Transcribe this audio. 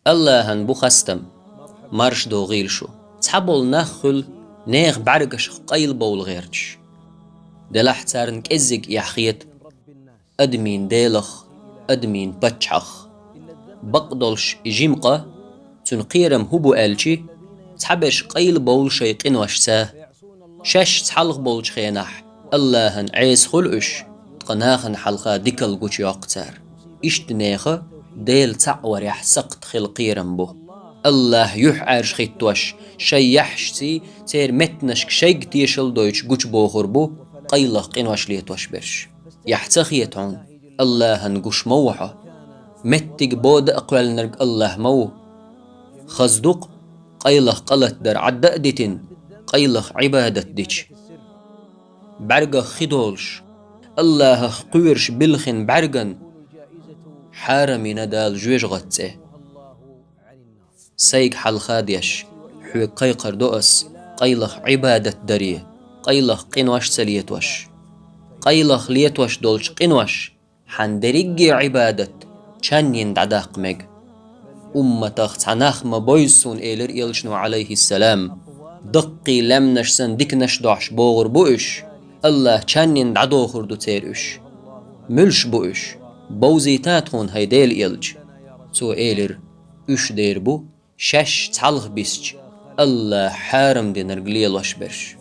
الله هن بخستم مرش دو غيل شو تحبول نخل نيخ بعرقش قيل بول غيرش دلح تارن كزق يحخيت أدمين ديلخ أدمين بتشخ بقدلش جيمقة تنقيرم هبو ألشي تحبش قيل بول شيقين وشساه شش تحلق بولش خينح الله هن عيس خلقش تقناخن حلقا ديكل قوش يقتار اشتنيخة ديل تعور يحسقت خلقيرم بو الله يحعرش خيتوش شي يحشتي تير متنشك شيق تيشل دويش قوش بوخر بو قيلخ قينوش ليتوش برش يحتخيتعون الله هن قوش موحة متك بود أقوال نرق الله مو خزدق قيلخ قلت در عدأدتن قيلخ عبادة ديش برقة خدولش الله قويرش بلخن برقن حارمي ندال جويش غتسه سيق حل خاديش حوي قيقر دؤس قيلخ عبادة دريه قيلخ قنوش سليتوش قيلخ ليتوش دولش قنوش حندريجي عبادة چانين دعداق مج أمتخ تعناخ ما بويسون إيلر إلشنو عليه السلام دقي لمنش سن ديكنش دعش بوغر بوش الله چانين دعدو خردو تيرش ملش بوش بوزيتاتون هيديل إلج سو إيلر üç der bu, şeş çalğ bisç, Allah haram denir gliyal vaş berş.